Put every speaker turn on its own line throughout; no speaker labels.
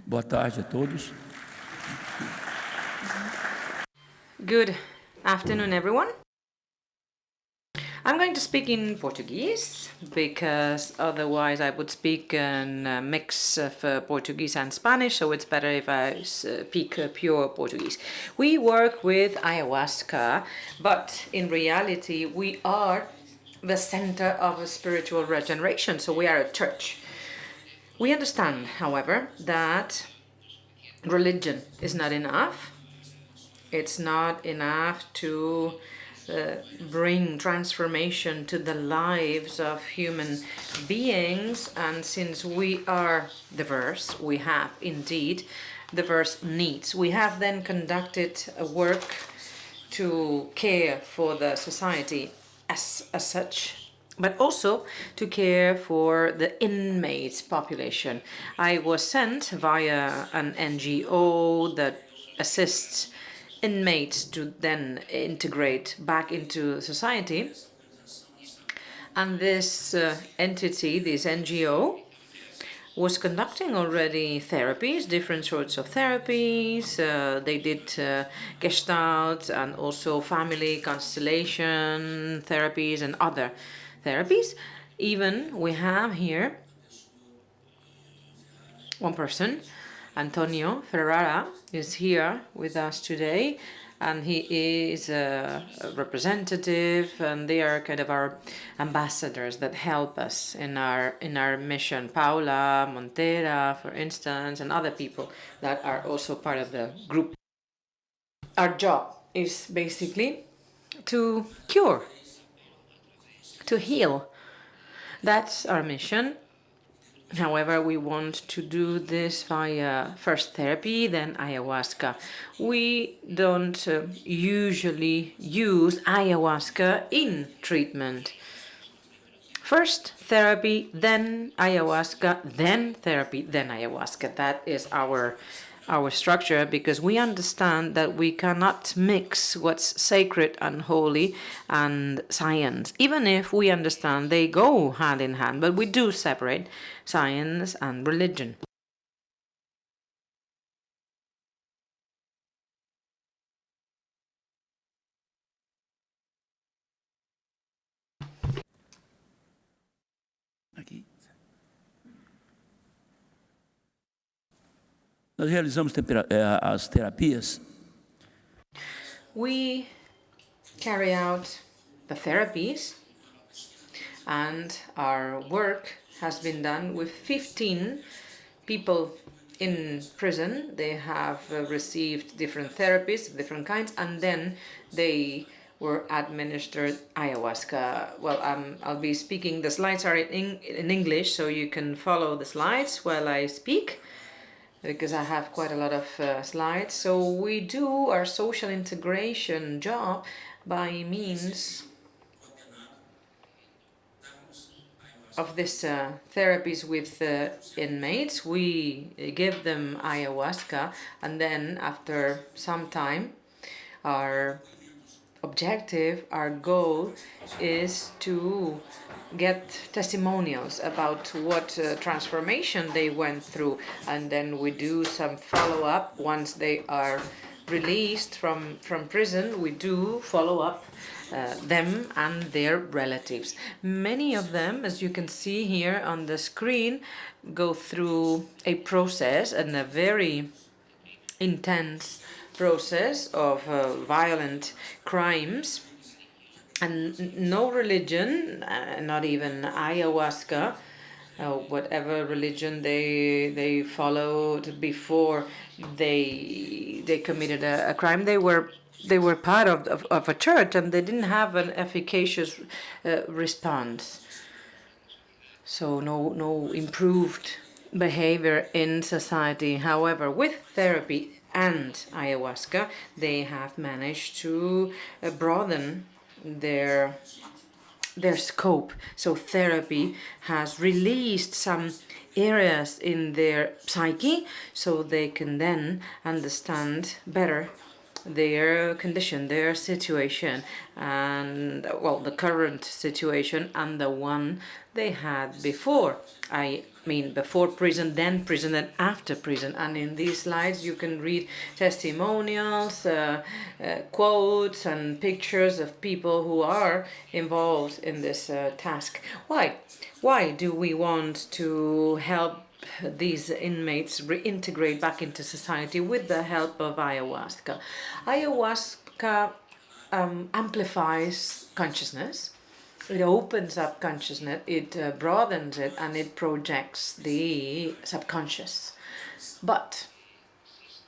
Boa tarde a todos.
Good afternoon, everyone. I'm going to speak in Portuguese because otherwise I would speak in a mix of Portuguese and Spanish, so it's better if I speak pure Portuguese. We work with ayahuasca, but in reality we are the center of a spiritual regeneration, so we are a church. We understand, however, that religion is not enough. It's not enough to bring transformation to the lives of human beings, and since we are diverse, we have indeed diverse needs. We have then conducted a work to care for the society as such, but also to care for the inmates population. I was sent via an NGO that assists inmates to then integrate back into society. And this entity, this NGO, was conducting already therapies, different sorts of therapies. They did Gestalt and also family constellation therapies and other therapies. Even we have here one person, Antonio Ferrara, is here with us today, and he is a representative, and they are kind of our ambassadors that help us in our mission. Paula Montera, for instance, and other people that are also part of the group. Our job is basically to cure, to heal. That's our mission. However, we want to do this via first therapy, then ayahuasca. We don't usually use ayahuasca in treatment. First therapy, then ayahuasca, then therapy, then ayahuasca. That is our structure, because we understand that we cannot mix what's sacred and holy and science, even if we understand they go hand in hand, but we do separate science and religion.
Aqui. Nós realizamos as terapias.
We carry out the therapies, and our work has been done with 15 people in prison. They have received different therapies of different kinds, and then they were administered ayahuasca. Well, I'll be speaking. The slides are in English, so you can follow the slides while I speak, because I have quite a lot of slides. So we do our social integration job by means of this therapies with inmates. We give them ayahuasca, and then after some time, our objective, our goal is to get testimonials about what transformation they went through, and then we do some follow-up. Once they are released from prison, we do follow up them and their relatives. Many of them, as you can see here on the screen, go through a process, and a very intense process of violent crimes. And no religion, not even ayahuasca, whatever religion they followed before they committed a crime, they were part of a church, and they didn't have an efficacious response. So no improved behavior in society. However, with therapy and ayahuasca, they have managed to broaden their scope. So therapy has released some areas in their psyche, so they can then understand better their condition, their situation, and well, the current situation and the one they had before. I mean, before prison, then after prison. And in these slides, you can read testimonials, quotes, and pictures of people who are involved in this task. Why? Why do we want to help these inmates reintegrate back into society with the help of ayahuasca? Ayahuasca amplifies consciousness. It opens up consciousness, it broadens it, and it projects the subconscious. But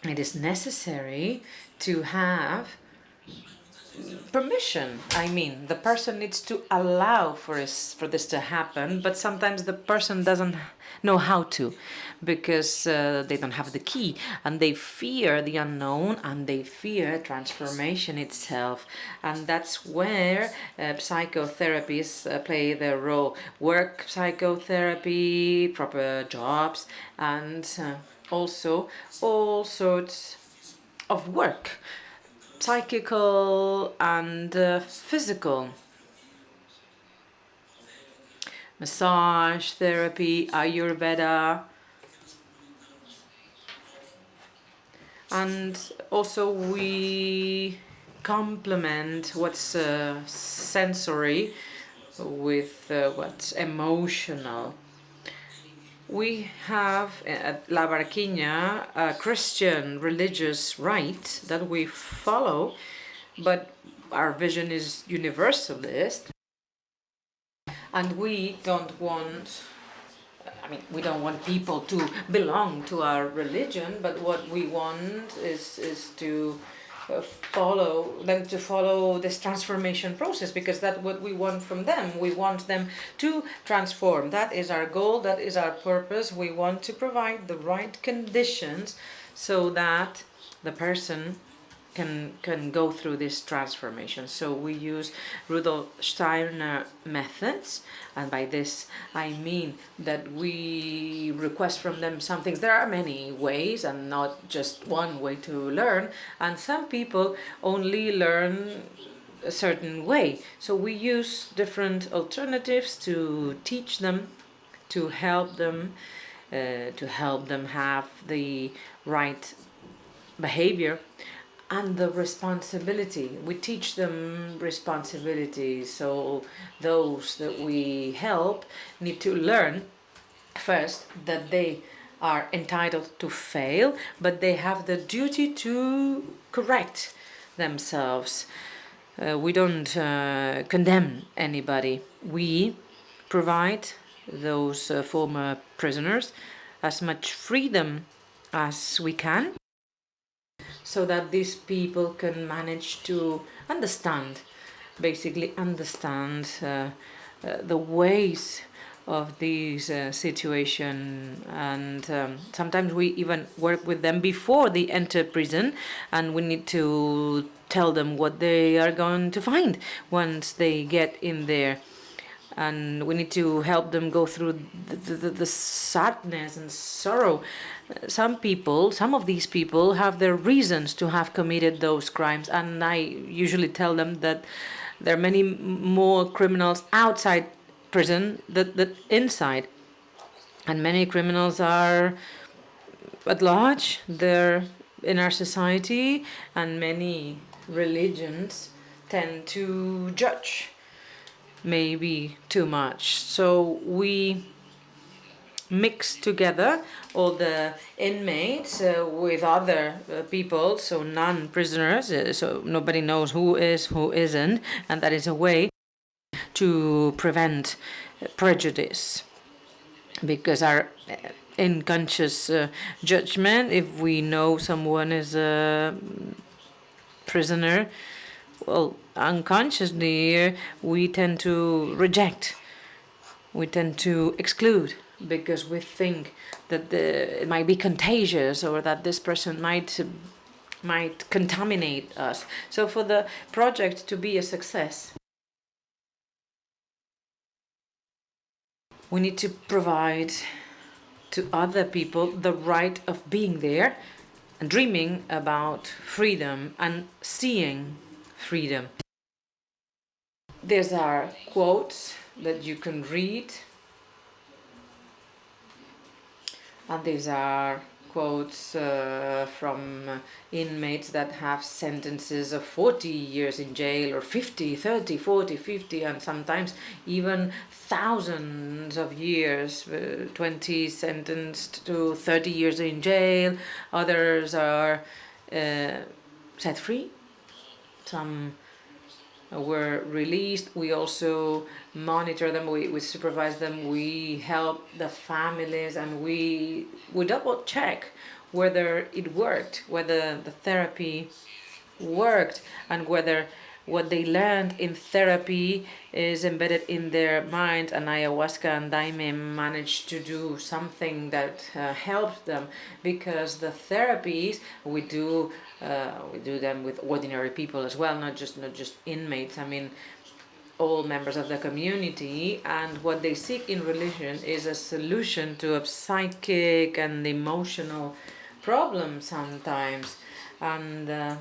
it is necessary to have permission. I mean, the person needs to allow for this to happen, but sometimes the person doesn't know how to, because they don't have the key, and they fear the unknown, and they fear transformation itself. And that's where psychotherapies play their role. Work psychotherapy, proper jobs, and also all sorts of work, psychical and physical. Massage therapy, Ayurveda, and also we complement what's sensory with what's emotional. We have at La Barquina a Christian religious rite that we follow, but our vision is universalist. And we don't want, we don't want people to belong to our religion, but what we want is to follow this transformation process, because that's what we want from them. We want them to transform. That is our goal, that is our purpose. We want to provide the right conditions so that the person can go through this transformation. So we use Rudolf Steiner methods, and by this I mean that we request from them some things. There are many ways and not just one way to learn, and some people only learn a certain way. So we use different alternatives to teach them, to help them have the right behavior and the responsibility. We teach them responsibility. So those that we help need to learn first that they are entitled to fail, but they have the duty to correct themselves. We don't condemn anybody. We provide those former prisoners as much freedom as we can, so that these people can manage to understand the ways of these situation. And sometimes we even work with them before they enter prison, and we need to tell them what they are going to find once they get in there. And we need to help them go through the sadness and sorrow. Some of these people have their reasons to have committed those crimes, and I usually tell them that there are many more criminals outside prison than inside. And many criminals are at large, they're in our society, and many religions tend to judge maybe too much. So we mix together all the inmates with other people, so non-prisoners, so nobody knows who is, who isn't, and that is a way to prevent prejudice. Because our unconscious judgment, if we know someone is a prisoner, well, unconsciously we tend to reject, we tend to exclude, because we think that it might be contagious, or that this person might contaminate us. So for the project to be a success, we need to provide to other people the right of being there, dreaming about freedom and seeing freedom. These are quotes that you can read, and these are quotes from inmates that have sentences of 40 years in jail, or 50, 30, 40, 50, and sometimes even thousands of years, 20 sentenced to 30 years in jail. Others are set free. Some were released. We also monitor them, we supervise them, we help the families, and we double check whether it worked, whether the therapy worked, and whether what they learned in therapy is embedded in their mind, and ayahuasca and daime managed to do something that helped them. Because the therapies we do them with ordinary people as well, not just inmates. I mean, all members of the community, and what they seek in religion is a solution to a psychic and emotional problem sometimes. And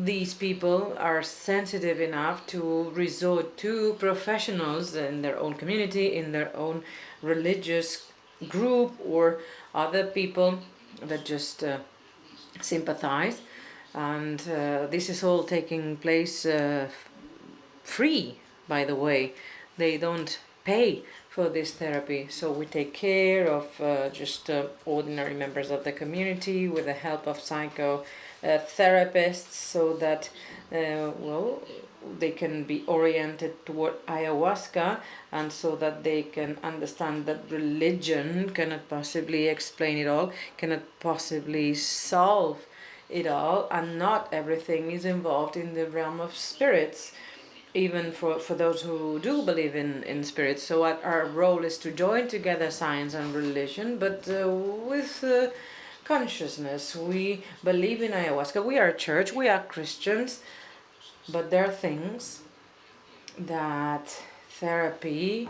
these people are sensitive enough to resort to professionals in their own community, in their own religious group, or other people that just sympathize. And this is all taking place free, by the way. They don't pay for this therapy, so we take care of just ordinary members of the community with the help of therapists, so that they can be oriented toward ayahuasca, and so that they can understand that religion cannot possibly explain it all, cannot possibly solve it all, and not everything is involved in the realm of spirits, even for those who do believe in spirits. So our role is to join together science and religion, but with consciousness. We believe in ayahuasca. We are a church. We are Christians. But there are things that therapy,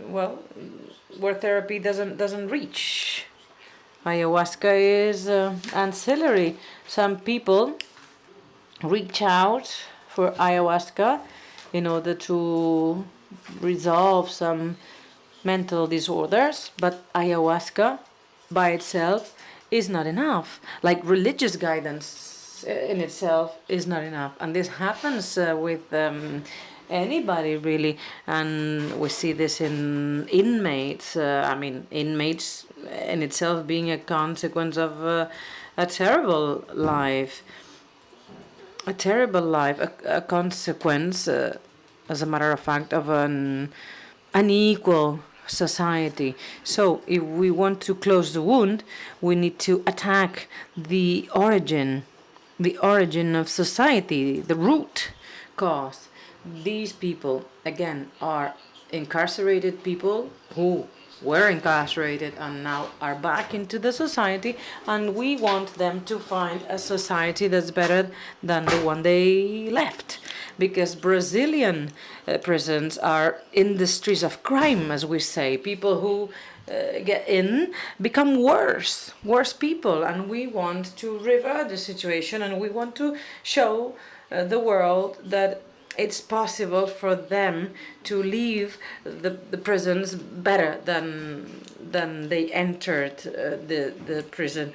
where therapy doesn't reach. Ayahuasca is ancillary. Some people reach out for ayahuasca in order to resolve some mental disorders, but ayahuasca by itself is not enough. Like religious guidance in itself is not enough, and this happens with anybody really, and we see this in inmates. Inmates in itself being a consequence of a terrible life, a consequence, as a matter of fact, of an unequal society. So if we want to close the wound, we need to attack the origin of society, the root cause. These people, again, are incarcerated people who were incarcerated and now are back into the society, and we want them to find a society that's better than the one they left. Because Brazilian prisons are industries of crime, as we say. People who get in become worse people, and we want to revert the situation, and we want to show the world that it's possible for them to leave the prisons better than they entered the prison.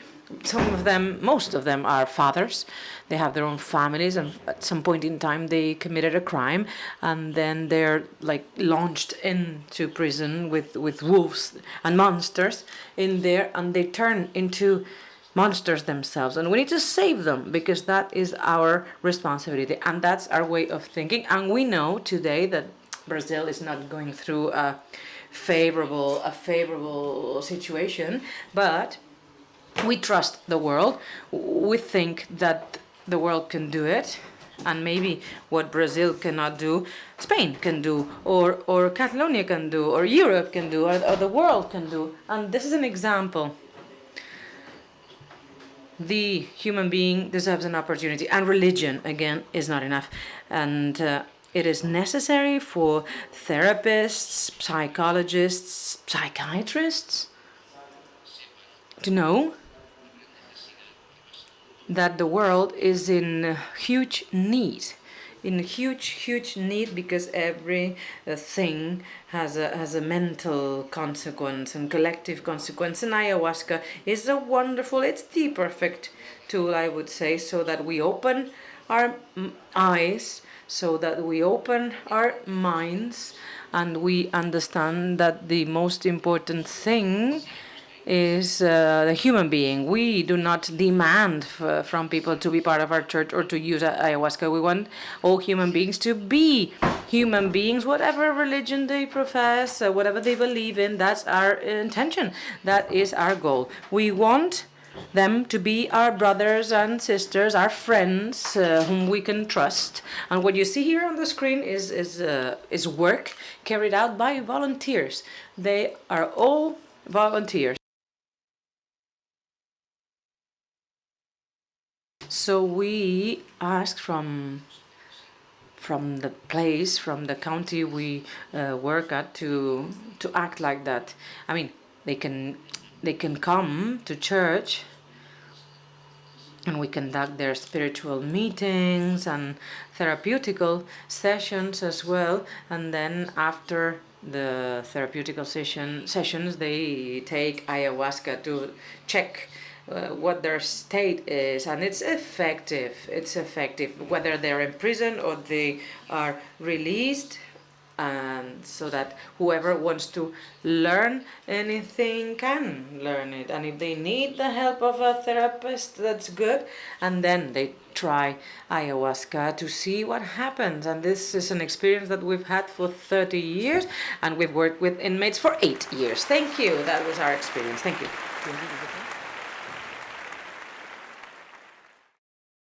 Most of them are fathers. They have their own families, and at some point in time they committed a crime, and then they're like launched into prison with wolves and monsters in there, and they turn into monsters themselves, and we need to save them, because that is our responsibility, and that's our way of thinking. And we know today that Brazil is not going through a favorable situation, but we trust the world. We think that the world can do it, and maybe what Brazil cannot do, Spain can do, or Catalonia can do, or Europe can do, or the world can do. And this is an example. The human being deserves an opportunity, and religion, again, is not enough. And it is necessary for therapists, psychologists, psychiatrists to know that the world is in huge need, huge need, because every thing has a mental consequence and collective consequence. And ayahuasca is a wonderful, it's the perfect tool, I would say, so that we open our eyes, so that we open our minds, and we understand that the most important thing is the human being. We do not demand from people to be part of our church or to use ayahuasca. We want all human beings to be human beings, whatever religion they profess, whatever they believe in. That's our intention. That is our goal. We want them to be our brothers and sisters, our friends, whom we can trust. And what you see here on the screen is work carried out by volunteers. They are all volunteers. So we ask from the place, from the county we work at, to act like that. I mean, they can come to church, and we conduct their spiritual meetings and therapeutical sessions as well. And then after the therapeutical sessions, they take ayahuasca to check what their state is, and it's effective. It's effective whether they're in prison or they are released, and so that whoever wants to learn anything can learn it. And if they need the help of a therapist, that's good. And then they try ayahuasca to see what happens. And this is an experience that we've had for 30 years, and we've worked with inmates for 8 years. Thank you. That was our experience. Thank you.